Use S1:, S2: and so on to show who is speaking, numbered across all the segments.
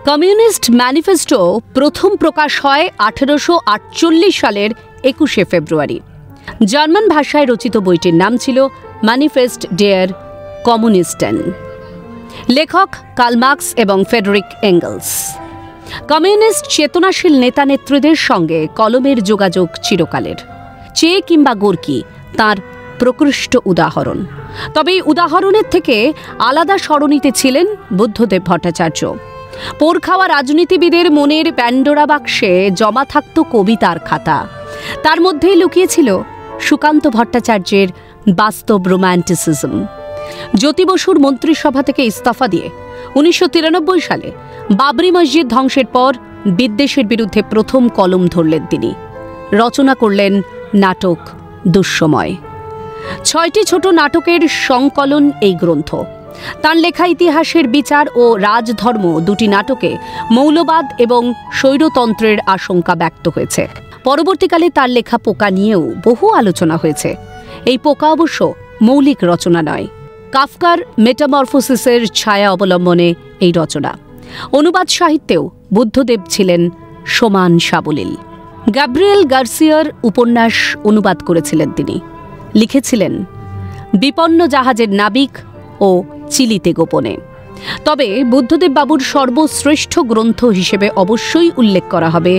S1: Communist manifesto প্রথম প্রকাশ হয় 1848 সালের 21শে ফেব্রুয়ারি। জার্মান ভাষায় রচিত বইটির নাম ছিল ম্যানিফেস্ট ডেয়ার কমিউনিস্টেন। লেখক কার্ল মার্কস এবং ফ্রেডরিক এঙ্গেলস। কমিউনিস্ট চেতনাশীল নেতা নেত্রীদের সঙ্গে কলমের যোগাযোগ চিরকালের। চে কিংবা গোর্কি তাঁর প্রকৃষ্ট উদাহরণ। তবে এই উদাহরণের থেকে আলাদা সরণিতে ছিলেন বুদ্ধদেব ভট্টাচার্য। পোর খাওয়া রাজনীতিবিদের মনের প্যান্ডোরা বাক্সে জমা থাকত কবিতার খাতা। তার মধ্যেই লুকিয়েছিল সুকান্ত ভট্টাচার্যের বাস্তব রোম্যান্টিসিজম। জ্যোতি বসুর মন্ত্রিসভা থেকে ইস্তফা দিয়ে 1993 সালে বাবরি মসজিদ ধ্বংসের পর বিদ্বেষের বিরুদ্ধে প্রথম কলম ধরলেন তিনি। রচনা করলেন নাটক দুঃসময়। 6টি ছোট নাটকের সংকলন এই গ্রন্থ। তাঁর লেখা ইতিহাসের বিচার ও রাজধর্ম দুটি নাটকে মৌলবাদ এবং স্বৈরতন্ত্রের আশঙ্কা ব্যক্ত হয়েছে। পরবর্তীকালে তার লেখা পোকা নিয়েও বহু আলোচনা হয়েছে। এই পোকা অবশ্য মৌলিক রচনা নয়, কাফকার মেটামরফোসিসের ছায়া অবলম্বনে এই রচনা। অনুবাদ সাহিত্যেও বুদ্ধদেব ছিলেন সমান সাবলীল। গ্যাব্রিয়েল গার্সিয়ার উপন্যাস অনুবাদ করেছিলেন তিনি। লিখেছিলেন বিপন্ন জাহাজের নাবিক ও চিলিতে গোপনে। তবে বুদ্ধদেব বাবুর সর্বশ্রেষ্ঠ গ্রন্থ হিসেবে অবশ্যই উল্লেখ করা হবে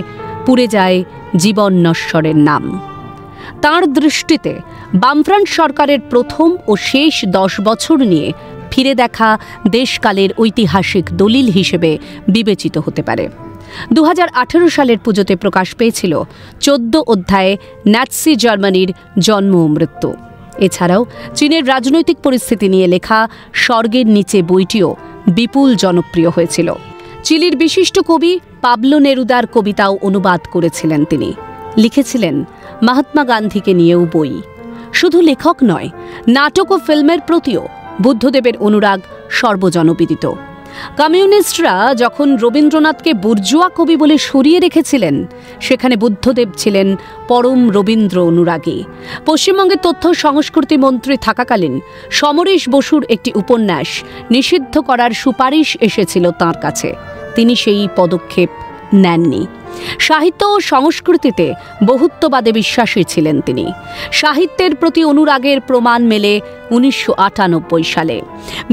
S1: পুড়ে যায় জীবন নশ্বরের নাম। তাঁর দৃষ্টিতে বামফ্রন্ট সরকারের প্রথম ও শেষ 10 বছর নিয়ে ফিরে দেখা দেশকালের ঐতিহাসিক দলিল হিসেবে বিবেচিত হতে পারে। 2018 সালের পুজোতে প্রকাশ পেয়েছিল 14 অধ্যায়ে ন্যাৎসি জার্মানির জন্ম ও মৃত্যু। এছাড়াও চীনের রাজনৈতিক পরিস্থিতি নিয়ে লেখা স্বর্গের নিচে বইটিও বিপুল জনপ্রিয় হয়েছিল। চিলির বিশিষ্ট কবি পাবলো নেরুদার কবিতাও অনুবাদ করেছিলেন তিনি। লিখেছিলেন মহাত্মা গান্ধীকে নিয়েও বই। শুধু লেখক নয়, নাটক ও ফিল্মের প্রতিও বুদ্ধদেবের অনুরাগ সর্বজনবিদিত। কমিউনিস্টরা যখন রবীন্দ্রনাথকে বুর্জোয়া কবি বলে সরিয়ে রেখেছিলেন, সেখানে বুদ্ধদেব ছিলেন পরম রবীন্দ্র অনুরাগী। পশ্চিমবঙ্গের তথ্য সংস্কৃতি মন্ত্রী থাকাকালীন সমরেশ বসুর একটি উপন্যাস নিষিদ্ধ করার সুপারিশ এসেছিল তাঁর কাছে। তিনি সেই পদক্ষেপ নেননি। সাহিত্য ও সংস্কৃতিতে বহুত্ববাদে বিশ্বাসী ছিলেন তিনি। সাহিত্যের প্রতি অনুরাগের প্রমাণ মেলে 1998 সালে।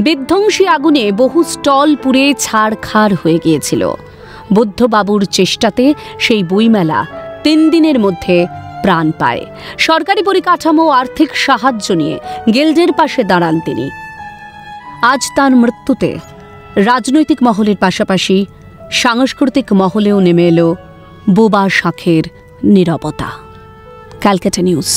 S1: বিধ্বংসী আগুনে বহু স্টল পুড়ে ছাড়খাড় হয়ে গিয়েছিল। বুদ্ধবাবুর চেষ্টাতে সেই বইমেলা 3 দিনের মধ্যে প্রাণ পায়। সরকারি পরিকাঠামো ও আর্থিক সাহায্য নিয়ে গিল্ডের পাশে দাঁড়ান তিনি। আজ তাঁর মৃত্যুতে রাজনৈতিক মহলের পাশাপাশি সাংস্কৃতিক মহলেও নেমে এলো বোবা শাঁখের নীরবতা। ক্যালকাটা নিউজ।